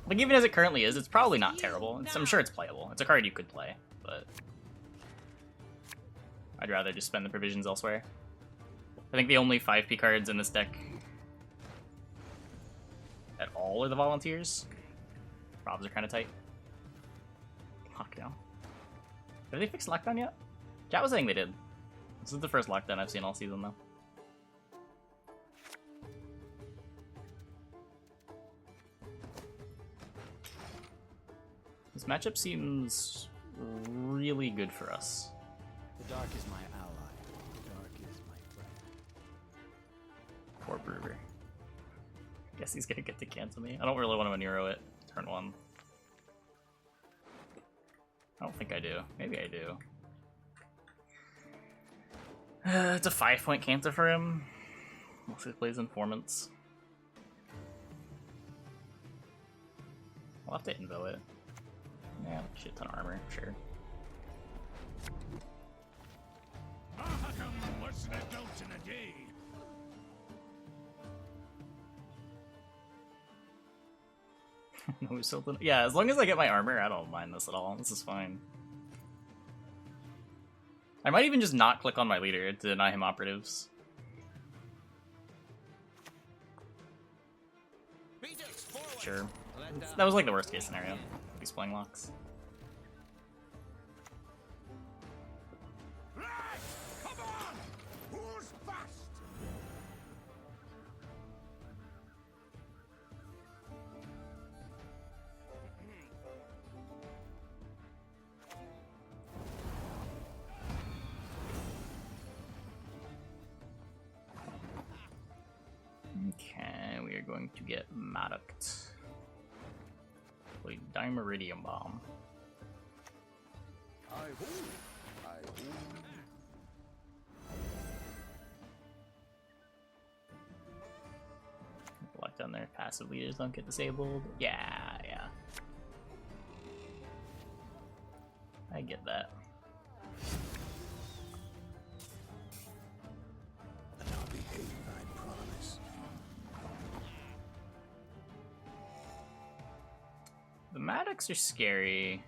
Like, even as it currently is, it's probably not terrible. I'm sure it's playable. It's a card you could play, but I'd rather just spend the provisions elsewhere. I think the only 5p cards in this deck at all are the Volunteers. Provs are kind of tight. Lockdown. Have they fixed Lockdown yet? Chat was saying they did. This is the first Lockdown I've seen all season, though. This matchup seems really good for us. The dark is my ally. The dark is my friend. Poor Brouver. Guess he's gonna get to cancel me. I don't really want to Manero it turn 1. I don't think I do. Maybe I do. It's a 5-point cancel for him. Unless he plays Informants. I'll have to invo it. Yeah, shit ton of armor, sure. No, something. Yeah, as long as I get my armor, I don't mind this at all. This is fine. I might even just not click on my leader to deny him operatives. Sure. That was like the worst case scenario. He's playing locks. Okay, we are going to get Maddocked. Play Dimeridium Bomb. Lock down there. Passive leaders don't get disabled. Yeah. I get that. The Maddocks are scary.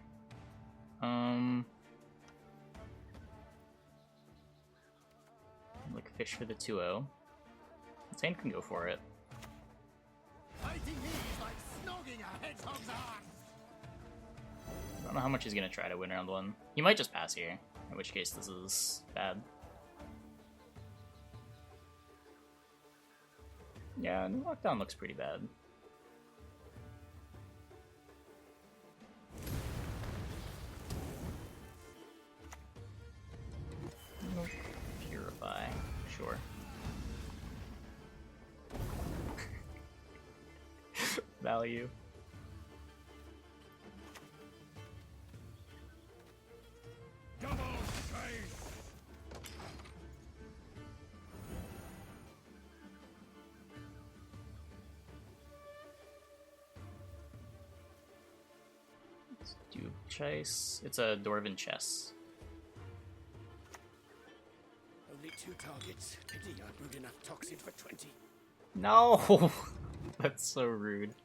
Like fish for the 2-0. Insane can go for it. I don't know how much he's gonna try to win round 1. He might just pass here, in which case this is bad. Yeah, new lockdown looks pretty bad. Purify, sure. Value. Double chase. Let's do chase. It's a Dwarven chess. Only 2 targets. Pity I brewed enough toxin for 20. No! That's so rude.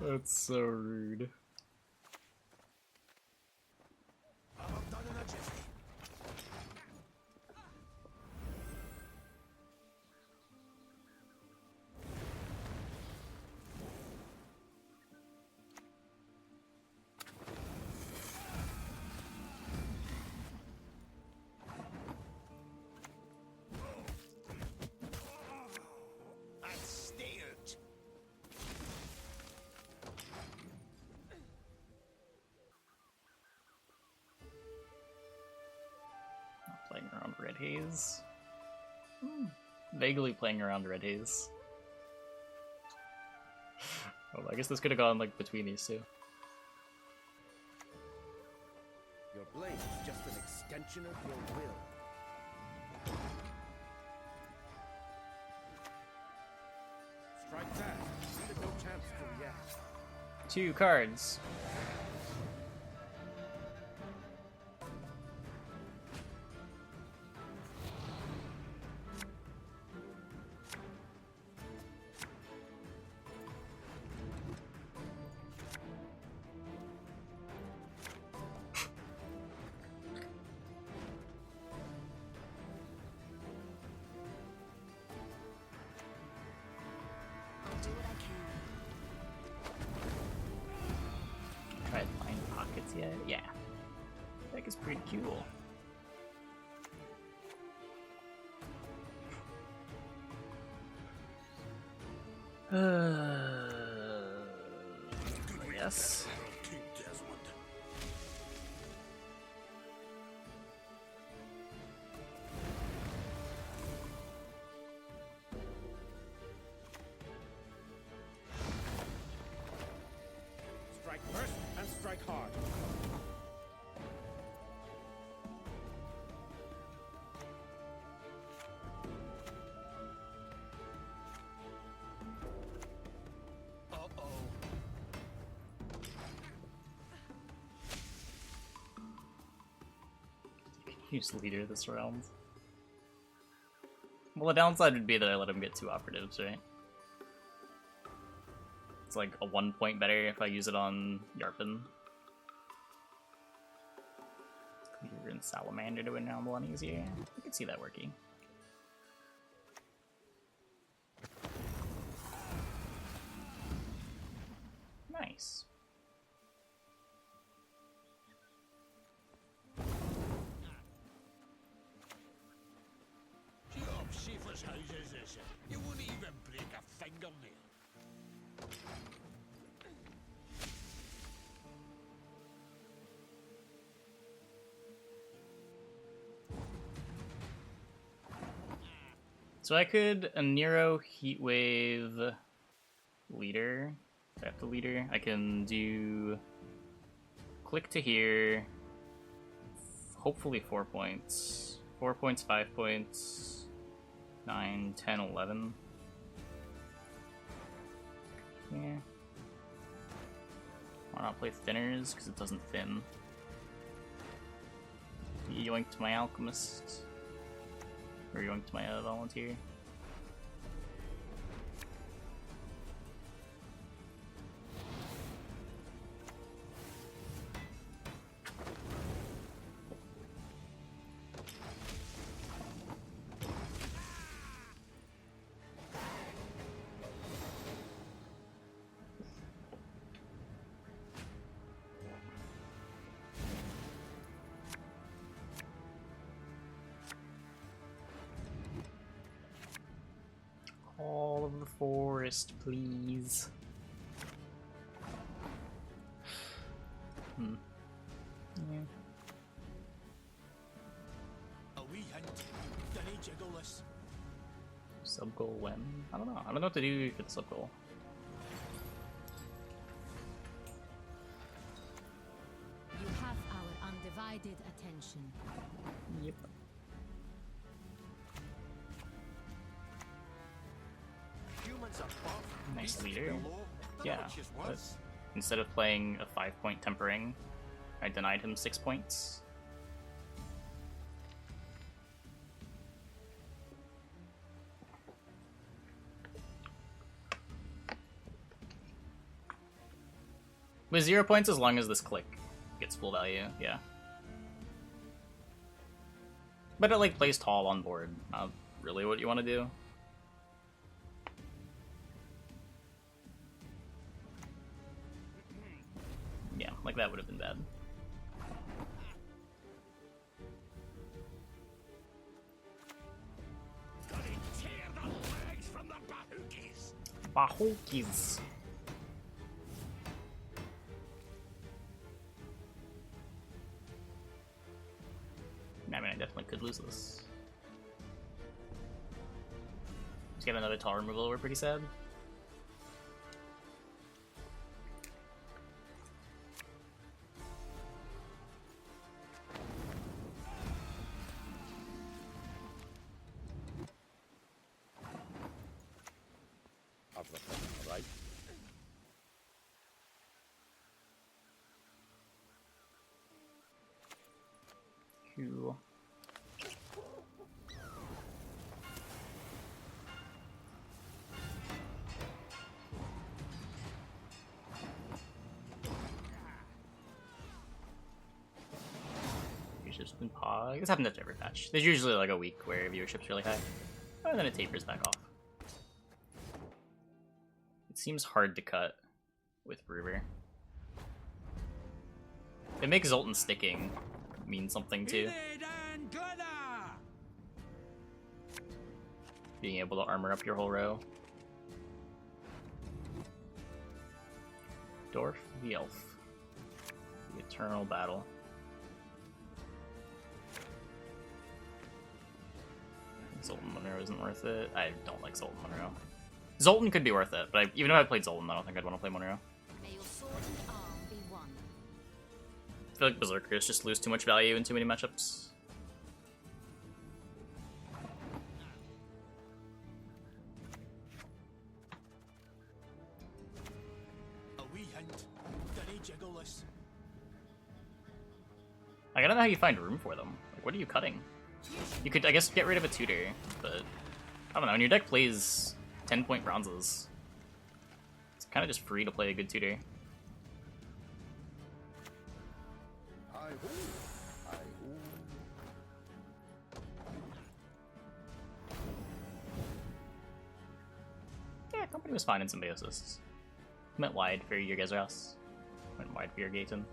That's so rude. Playing around Red Haze. Vaguely playing around Red Haze. Oh, I guess this could have gone like between these two. Your blade is just an extension of your will. Strike that. You have no chance to react. 2 cards. is pretty cool. Yes. Strike first and strike hard. Use leader this round. Well, the downside would be that I let him get 2 operatives, right? It's like a 1 point better if I use it on Yarpin. Cleaver and Salamander to win round 1 easier. I can see that working. Nice. Safe as houses, is it? You won't even break a fingernail. So I could a Nero Heatwave leader. If I have the leader, I can do click to here. Hopefully 4 points. 4 points, 5 points. 9, 10, 11. Yeah. Why not play thinners? Because it doesn't thin. Yoinked my alchemist. Or yoinked my volunteer. All of the forest, please. Yeah. A wee hint. Dinny jiggle this. Sub goal when? I don't know. I don't know what to do for the sub goal. You have our undivided attention. Yep. Humans above, Nice beasts leader. below. Not Yeah, much is but worse. instead of playing a 5-point tempering, I denied him 6 points. With 0 points as long as this click gets full value, yeah. But it like plays tall on board, not really what you want to do. Yeah, like that would have been bad. Gotta tear the legs from the bahookies. Bahokis. I mean, I definitely could lose this. Just get another tall removal, we're pretty sad. Right? Cool. Viewership's been paused. This happens after every patch. There's usually like a week where viewership's really high, and then it tapers back off. It seems hard to cut with Brouver. It makes Zoltan sticking mean something too. Being able to armor up your whole row. Dwarf, the elf. The eternal battle. Zoltan Monroe isn't worth it. I don't like Zoltan Monroe. Zoltan could be worth it, but even if I played Zoltan, I don't think I'd want to play Monroe. May your sword and arm be one. I feel like Berserkers just lose too much value in too many matchups. A wee hint. Dinny jiggle this. I don't know how you find room for them. Like, what are you cutting? You could, I guess, get rid of a tutor, but I don't know. When your deck plays 10-point bronzes, it's kind of just free to play a good tutor. Hi-ho, hi-ho. Yeah, company was fine in Symbiosis. Went wide for your Gezras. Went wide for your Gaten.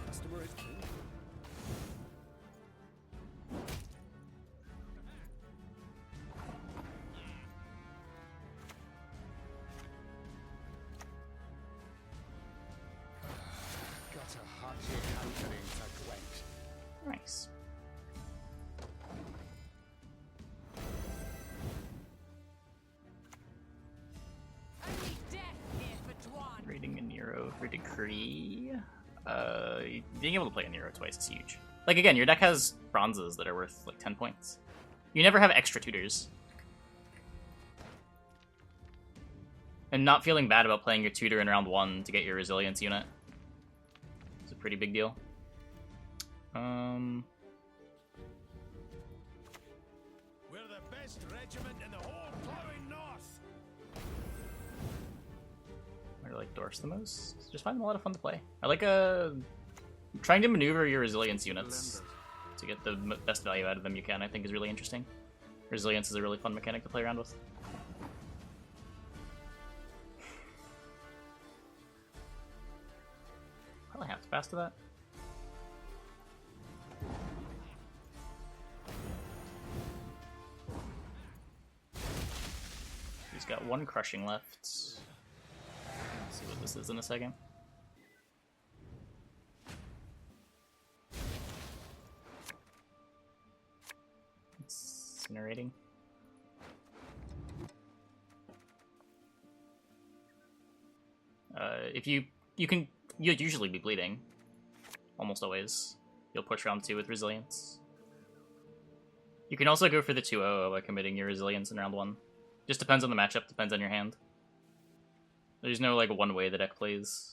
Customer is king. Got a hot hankering to Gwent. Nice. Only death here for Dwan. Raiding a Nero for Decree. Being able to play a Nero twice is huge. Like, again, your deck has bronzes that are worth, like, 10 points. You never have extra tutors. And not feeling bad about playing your tutor in round 1 to get your resilience unit is a pretty big deal. We're the best regiment in the whole plowing north. I like Dwarfs the most. Just find them a lot of fun to play. I like trying to maneuver your resilience units to get the best value out of them you can, I think is really interesting. Resilience is a really fun mechanic to play around with. Probably have to pass to that. He's got one crushing left. Let's see what this is in a second. Incinerating. If you'd usually be bleeding. Almost always. You'll push round 2 with resilience. You can also go for the 2-0 by committing your resilience in round 1. Just depends on the matchup, depends on your hand. There's no, like, one way the deck plays.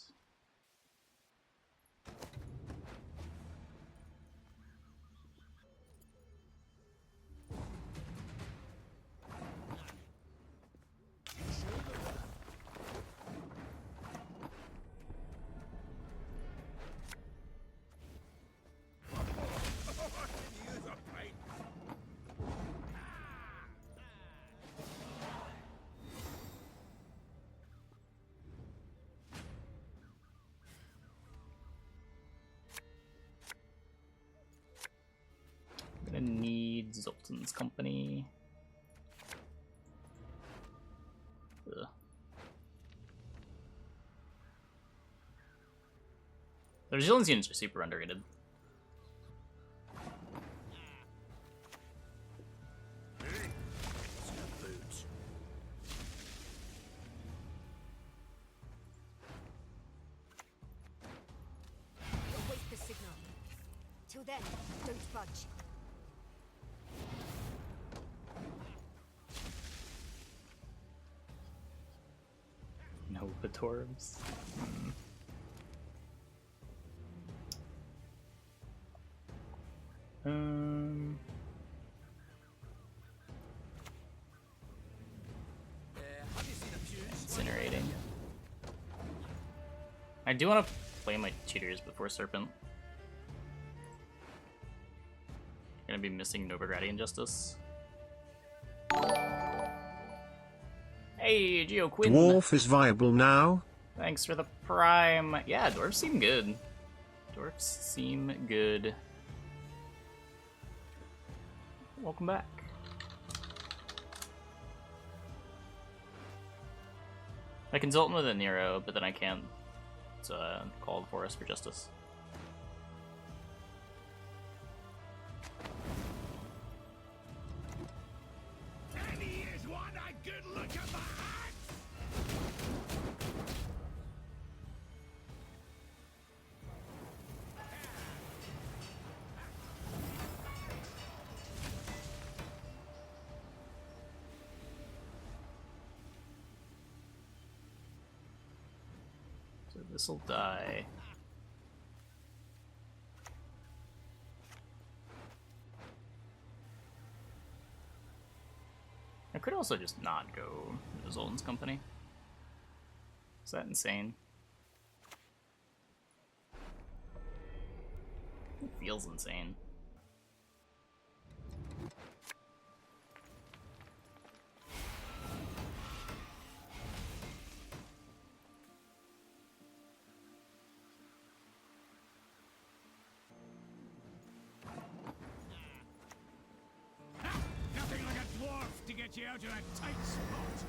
Gonna need Zoltan's company. Ugh. The resilience units are super underrated. Await the signal. Till then, don't budge. No, the Dwarves. Incinerating. I do want to play my cheaters before Serpent. Gonna be missing Novigradian Justice. Hey, Geo Quinn. Dwarf is viable now. Thanks for the prime. Yeah, dwarves seem good. Dwarfs seem good. Welcome back. I consult with a Nero, but then I can't call the forest for justice. And here's one a good look at my hat! So this'll die. I could also just not go to Zoltan's company. Is that insane? It feels insane. Nothing like a dwarf to get you out of a tight spot.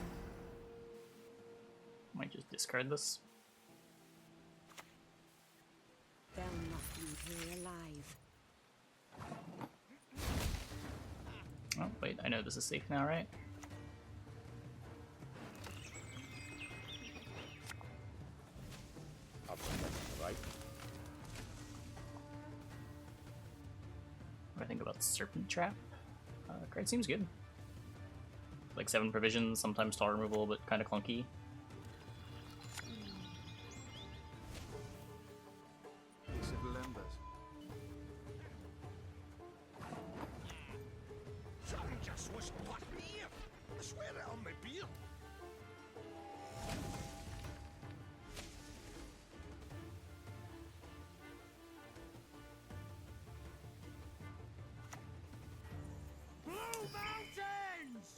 Might just discard this. They'll not leave here alive. Oh, wait, I know this is safe now, right? Right? What do I think about Serpent Trap? Card seems good. Like 7 provisions, sometimes tar removal, but kind of clunky. Civil embers. Something just was what here. I swear it on my beard. Blue Mountains!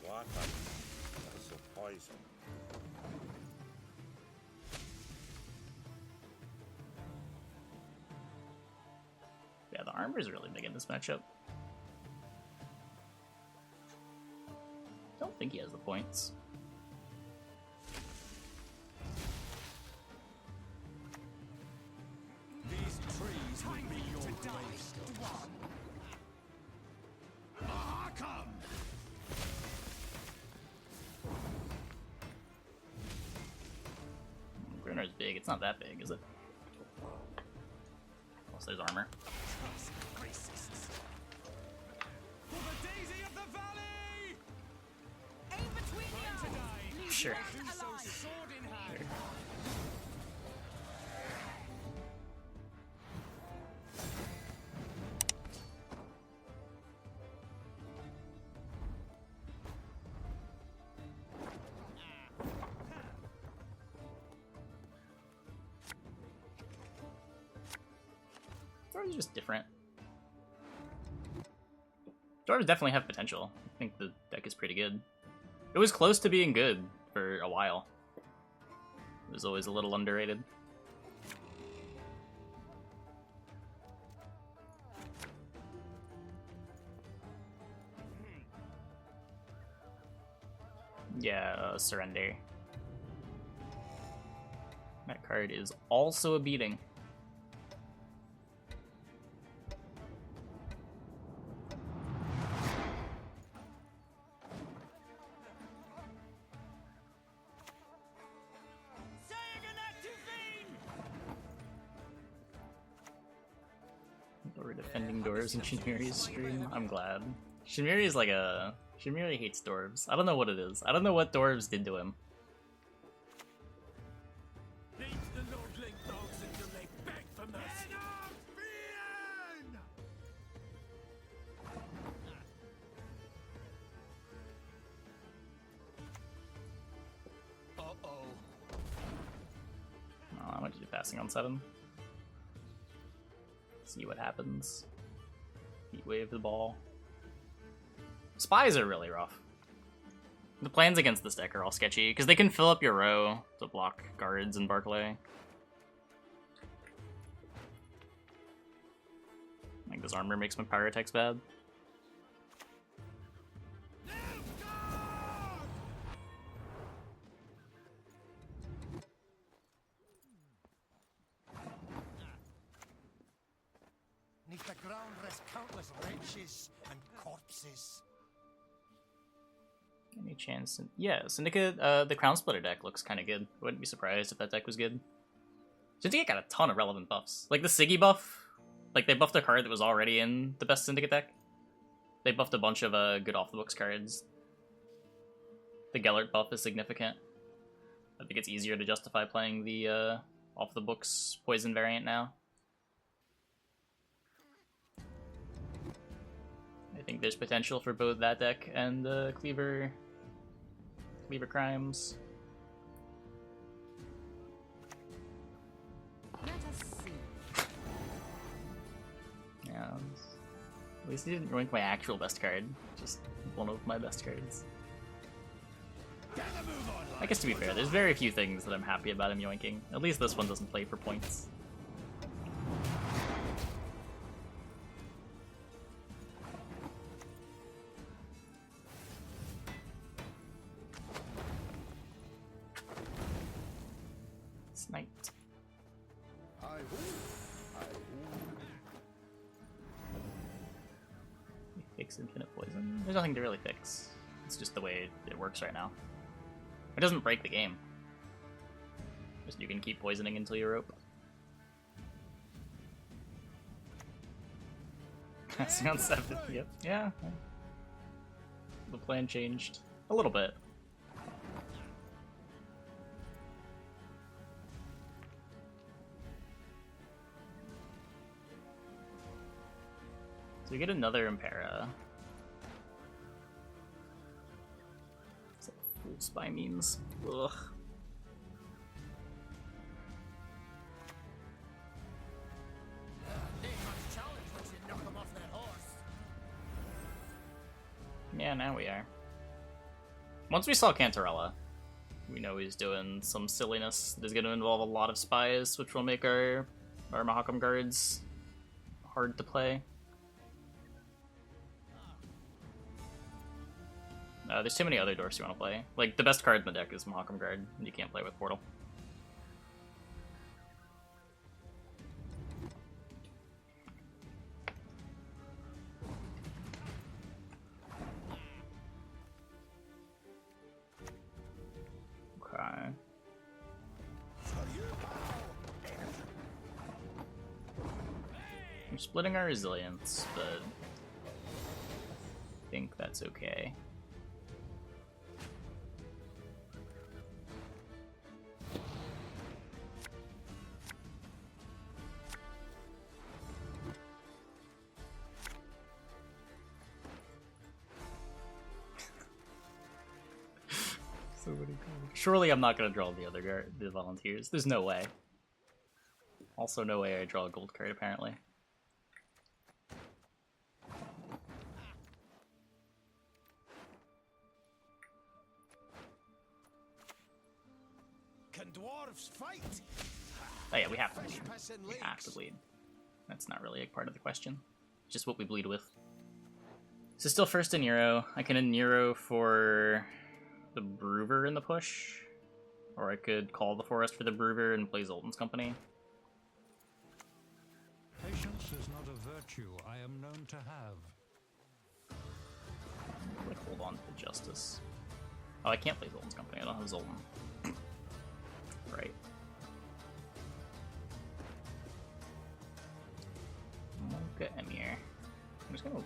What? That's so poison. Yeah, the armor is really big in this matchup. Don't think he has the points. These trees will be your gravestone. Ah, come! Grinner's big. It's not that big, is it? Unless there's armor. For the daisy of the valley! Aim between the eyes! Leave Sure. the rest alive. Sword in hand. Dwarves are just different. Dwarves definitely have potential. I think the deck is pretty good. It was close to being good for a while. It was always a little underrated. Yeah, surrender. That card is also a beating. We're defending Dwarves in Shinmiri's stream. I'm glad. Shinmiri is like a... Shinmiri hates Dwarves. I don't know what it is. I don't know what Dwarves did to him. Leave the lordling dogs until they beg for mercy. Uh-oh. Oh, I want to do passing on 7. See what happens. Heat wave the ball. Spies are really rough. The plans against this deck are all sketchy, because they can fill up your row to block Guards and Barclay. Like, this armor makes my Pyrotechs bad. Neath the ground rest countless wretches and corpses. Any chance? Yeah, Syndicate, the Crown Splitter deck looks kind of good. I wouldn't be surprised if that deck was good. Syndicate got a ton of relevant buffs. Like the Siggy buff. Like, they buffed a card that was already in the best Syndicate deck. They buffed a bunch of good off-the-books cards. The Gellert buff is significant. I think it's easier to justify playing the off-the-books poison variant now. I think there's potential for both that deck and Cleaver Crimes. Let us see. Yeah, at least he didn't rank my actual best card, just one of my best cards. I guess to be fair, there's very few things that I'm happy about him yoinking. At least this one doesn't play for points. Sniped. Fix infinite poison? There's nothing to really fix. It's just the way it works right now. It doesn't break the game. Just you can keep poisoning until you rope. Sounds 7. Yep. Yeah. The plan changed a little bit. So we get another Impera. What's that full spy means? Ugh. Yeah, now we are. Once we saw Cantarella, we know he's doing some silliness that is going to involve a lot of spies, which will make our Mahakam guards hard to play. There's too many other dwarfs you want to play. Like, the best card in the deck is Mahakam Guard, and you can't play with Portal. Okay. I'm splitting our resilience, but I think that's okay. Surely I'm not going to draw the volunteers. There's no way. Also, no way I draw a gold card, apparently. Can dwarves fight? Oh yeah, we have to bleed. We have to bleed. That's not really a part of the question. It's just what we bleed with. So still first in Nero. I can in Nero for the Brouver in the push, or I could call the forest for the Brouver and play Zoltan's Company. Patience is not a virtue I am known to have. Like, hold on to Justice. Oh, I can't play Zoltan's Company. I don't have Zoltan. Right. Mocha Emir. I'm just gonna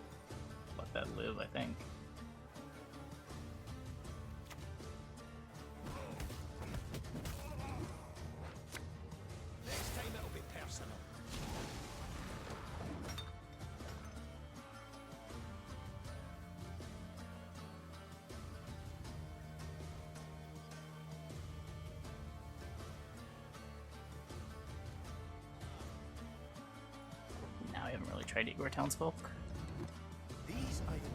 let that live, I think. Next time it'll be personal. Now I haven't really tried Igor Townsfolk. These I inherit.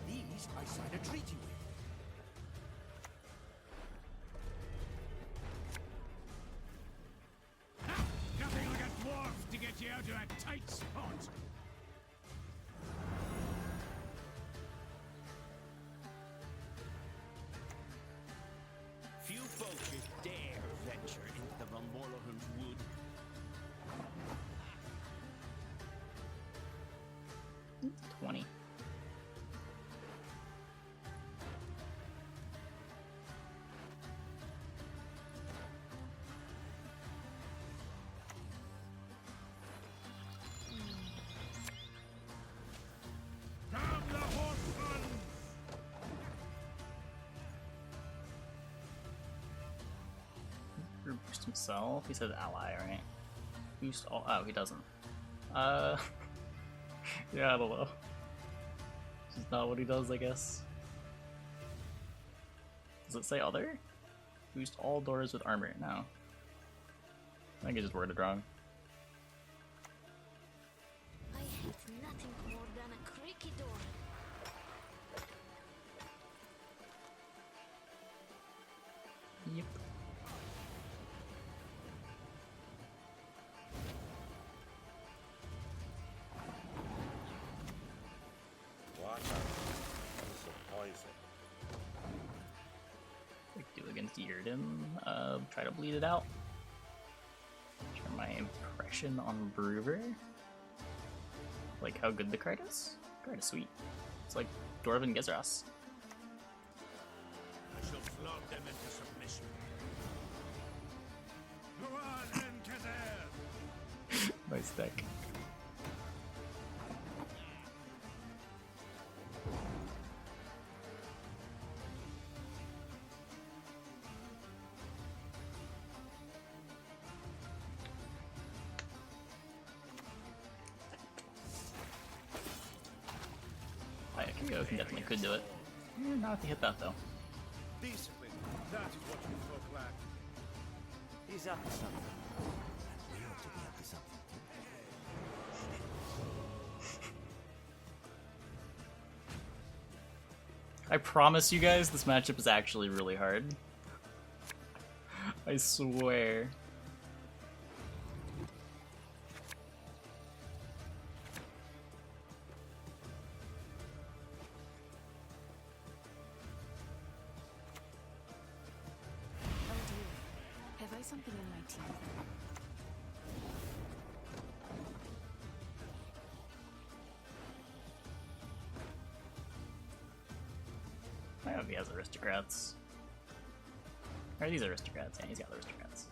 These I sign a treaty with. a tight spot. Few vultures dare venture into the Valmorahun's wood. Hmm, 20. Damn the horseman! Boost himself. He says ally, right? Boost all. Oh, he doesn't. Yeah, I don't know. This is not what he does, I guess. Does it say other? Boost all doors with armor. No. I think I just worded wrong. I hate nothing more than a creaky door. Yep. Watch out. This is poison. Like do against Yrden. Try to bleed it out. Turn my impression on Brouver. Like how good the card is. Card is sweet. It's like Dwarven Gezras. I shall flog them into submission. Go on, Enketer! Nice deck. Kyo definitely could do it. Not if he hit that though. Discipline, that is what you folk lack. He's up to something. We ought to be up to something. I promise you guys, this matchup is actually really hard. I swear. Something in my teeth. I hope he has aristocrats. Or these aristocrats? Yeah, he's got aristocrats.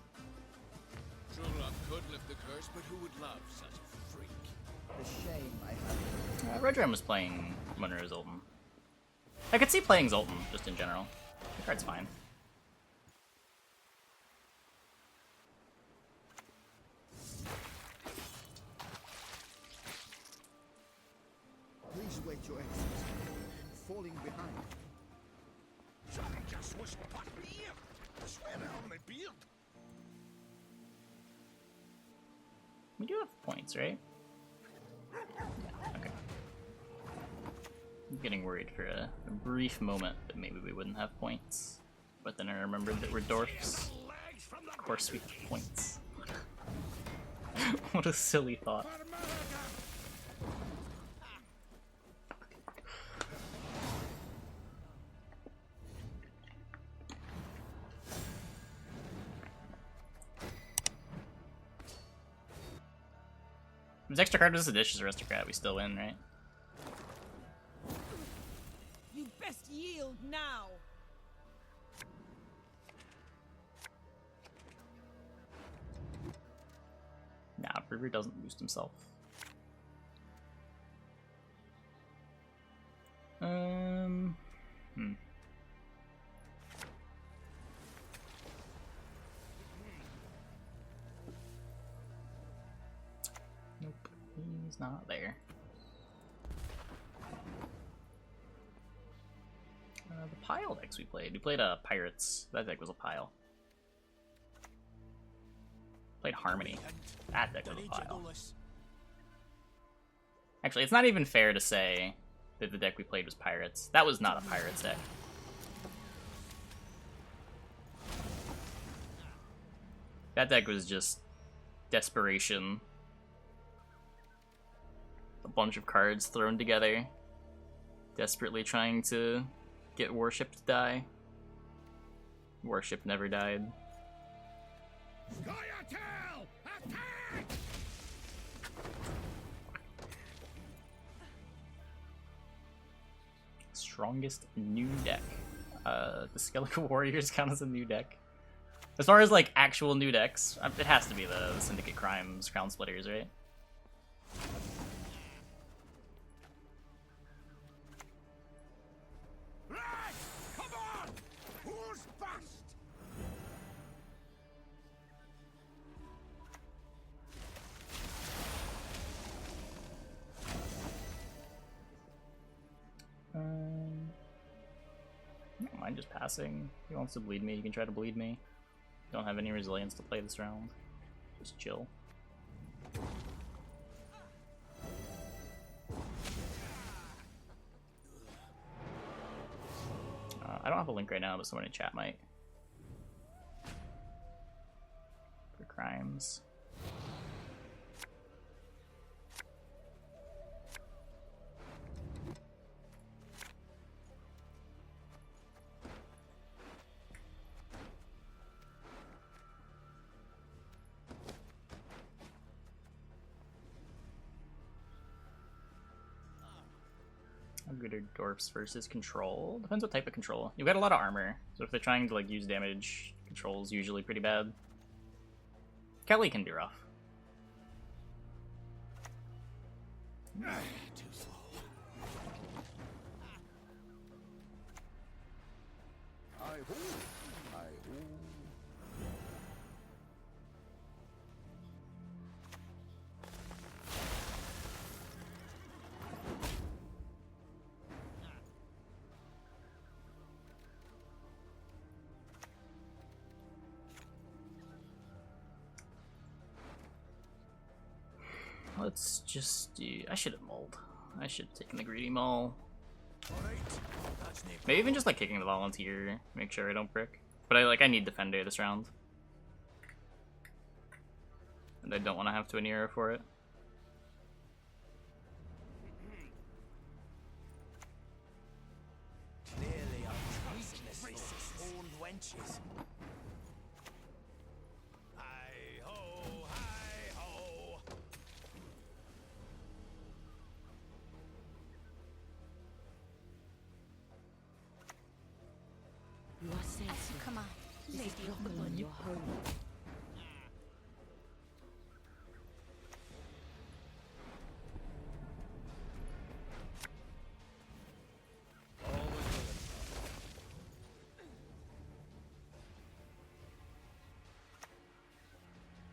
True love could lift the curse, but who would love such a freak? The shame I have. Redrum was playing Monroe Zoltan. I could see playing Zoltan, just in general. The card's fine. Please wait, Your Excellency. Falling behind. Something just was past me ear. I swear on my beard. We do have points, right? Yeah, okay. I'm getting worried for a brief moment that maybe we wouldn't have points. But then I remembered that we're dwarfs. Of course we have points. What a silly thought. If it's extra card versus a dishes aristocrat, we still win, right? You best yield now. Nah, Brouver doesn't boost himself. Nope, he's not there. The pile decks we played Pirates. That deck was a pile. Played Harmony. That deck was a pile. Actually, it's not even fair to say that the deck we played was Pirates. That was not a Pirates deck. That deck was just desperation a bunch of cards thrown together, desperately trying to get Warship to die. Warship never died. Scoia'tael! Attack! Strongest new deck. The Skeletal Warriors count as a new deck. As far as like actual new decks, it has to be the Syndicate Crimes, Crown Splitters, right? Right! Come on! Who's fast? I don't mind just passing. If he wants to bleed me, you can try to bleed me. Don't have any resilience to play this round. Just chill. I don't have a link right now, but someone in chat might. For crimes. How good are dwarfs versus control? Depends what type of control. You've got a lot of armor, so if they're trying to like use damage, control is usually pretty bad. Kelly can be rough. Too slow. I-ho! I-ho! Let's just do... I should have mulled. I should have taken the greedy mull. Alright. That's no Maybe even just like kicking the volunteer, make sure I don't brick. But I need defender this round. And I don't want to have to an Nero for it. Clearly racist horned wenches. Hi-ho, hi-ho. You are safe. As you command. Lady upon your home.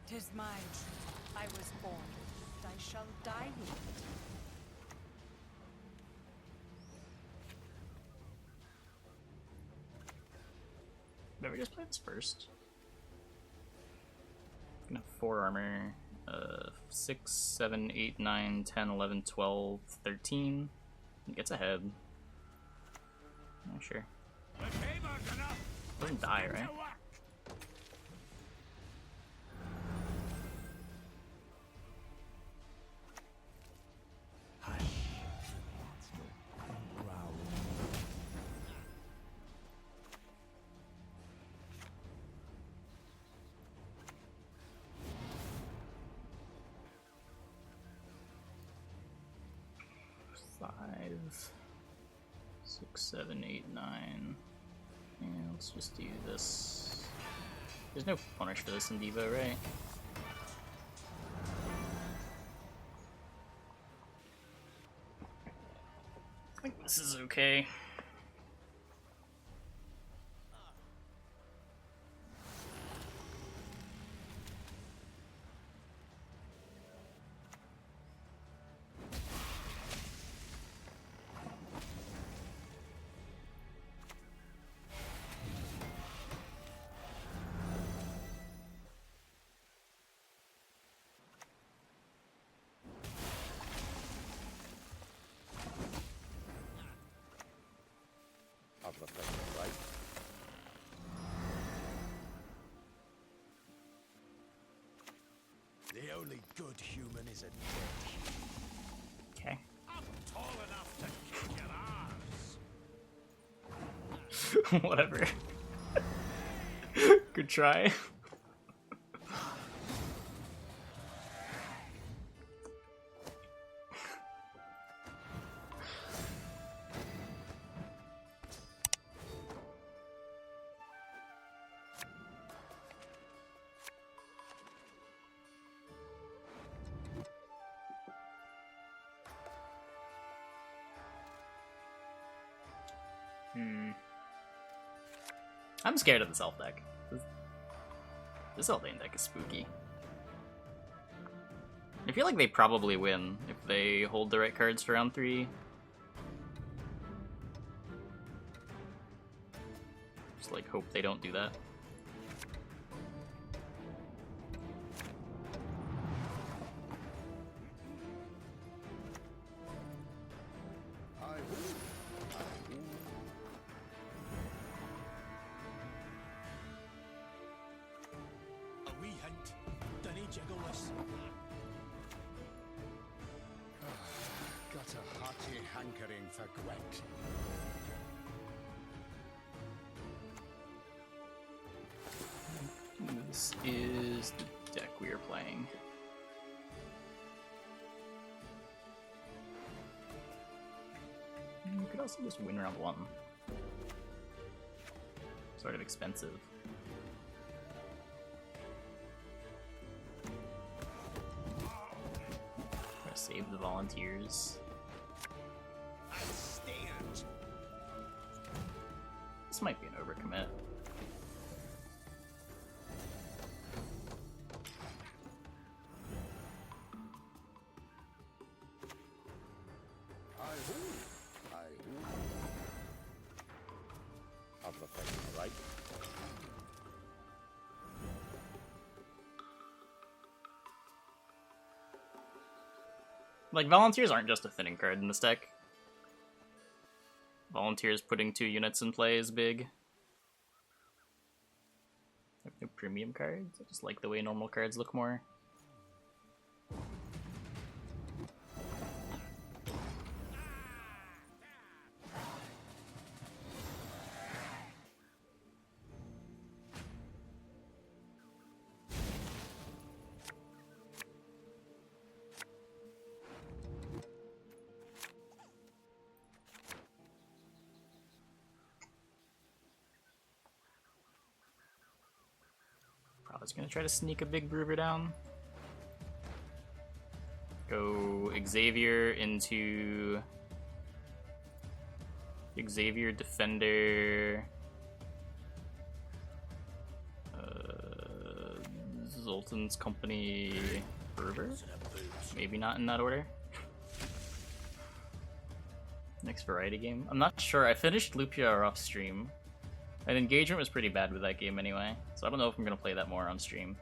Tis my truth. I was born, and I shall die with it. Maybe just play this first. Gonna have 4 armor. 6, 7, 8, 9, 10, 11, 12, 13. He gets ahead. Not sure. The tabor's enough. Doesn't die, right? To work. Five, 6, 7, 8, 9. Yeah, let's just do this. There's no punish for this in Devo, right? I think this is okay. I've got that right. The only good human is a dead human. Okay. I'm tall enough to kick your ass. Whatever. Good try. I'm scared of this elf deck. This Elfane deck is spooky. I feel like they probably win if they hold the right cards for round 3. Just like hope they don't do that. A wee hint. Dunny jiggle us. Got a hearty hankering for Gwent. This is the deck we are playing. You could also just win round 1. Sort of expensive. Gotta save the volunteers. I stand. This might be an overcommit. Of the person right. Like, volunteers aren't just a thinning card in this deck. Volunteers putting 2 units in play is big. Like no premium cards. I just like the way normal cards look more. Probably gonna try to sneak a big Brouver down. Go Xavier into Xavier Defender. Zoltan's Company Brouver? Maybe not in that order. Next variety game. I'm not sure. I finished Lupia off stream. And engagement was pretty bad with that game anyway, so I don't know if I'm gonna play that more on stream.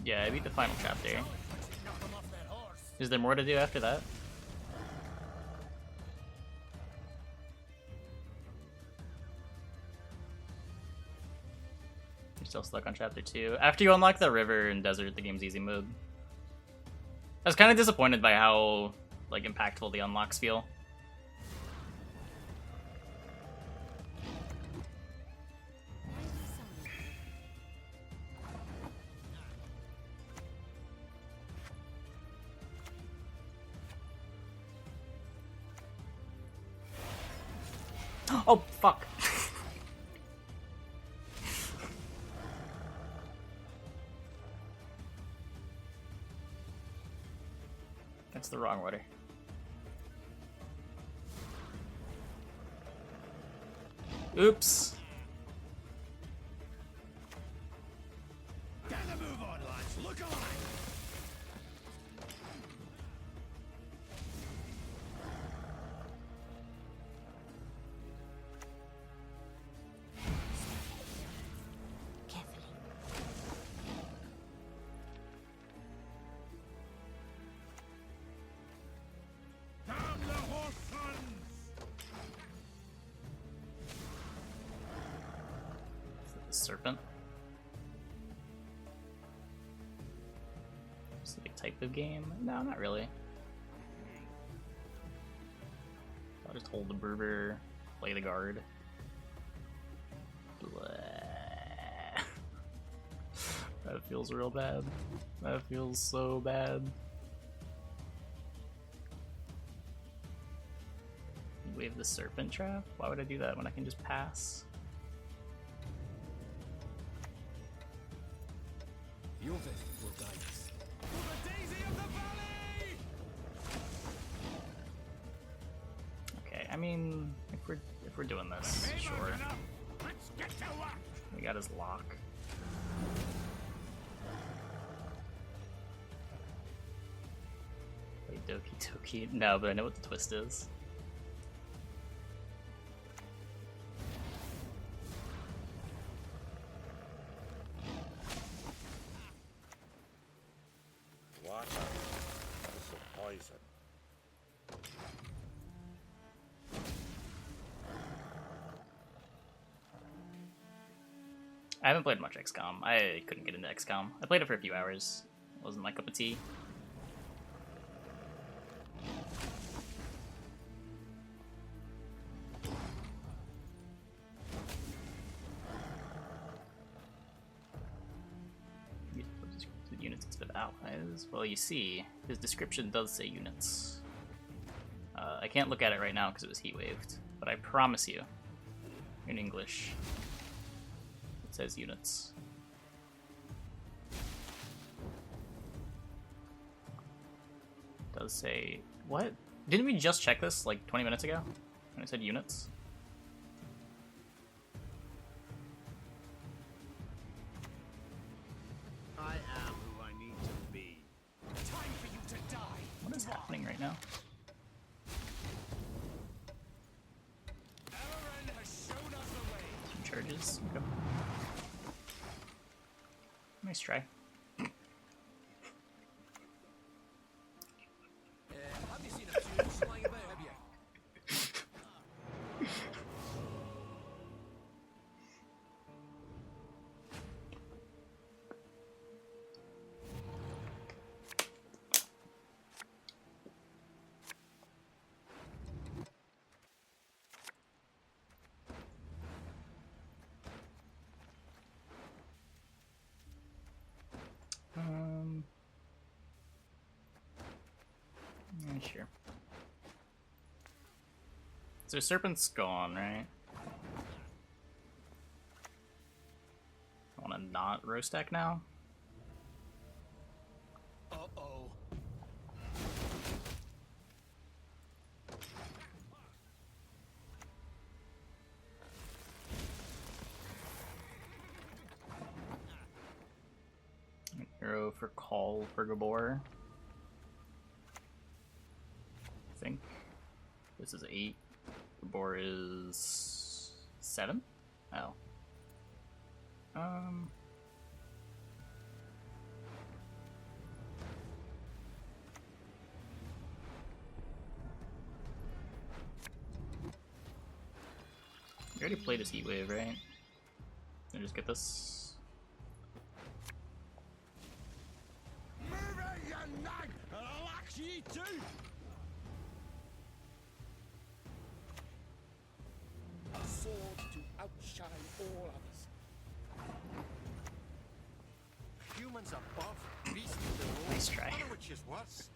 Yeah, I beat the final chapter. Is there more to do after that? You're still stuck on chapter 2. After you unlock the river and desert, the game's easy mode. I was kind of disappointed by how like impactful the unlocks feel. Oh, fuck. That's the wrong order. Oops. Gotta move on, lads. Look alive. Carefully. Damn the horse sons! serpent. Specific type of game? No, not really. I'll just hold the Brouver, play the guard. Blah. That feels real bad. That feels so bad. Wave the serpent trap? Why would I do that when I can just pass? Your vision will guide us. For the daisy of the valley! Okay, I mean, if we're doing this, sure. Enough. Let's get to work! We got his lock. Wait, Doki Doki. No, but I know what the twist is. Water is a poison. I haven't played much XCOM. I couldn't get into XCOM. I played it for a few hours. It wasn't my cup of tea. Units instead of allies. Well, you see, his description does say units. I can't look at it right now because it was heat waved, but I promise you, in English, it says units. It does say what? Didn't we just check this like 20 minutes ago when it said units? I am who I need to be. Time for you to die! What is happening right now? Aaron has shown us the way! Charges. Okay. Nice try. Have you seen a student flying about, have you? Yeah, sure. So serpent's gone, right? I wanna not row stack now? Uh-oh. Arrow for call for Gabor. I think this is 8. Gabor is 7? Oh. You already played his heat wave, right? Can I just get this? Move it, you nag! And I'll axe ye too! A sword to outshine all others. Humans above, beasts below. Nice try. I know which is worse.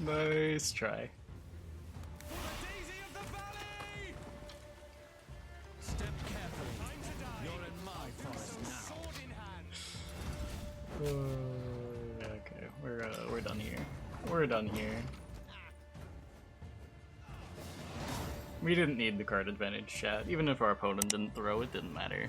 Nice try. For the daisy of the valley! Step carefully. Time to die! You're in my forest So now. sword in hand! Okay, we're done here. We're done here. We didn't need the card advantage, chat. Even if our opponent didn't throw, it didn't matter.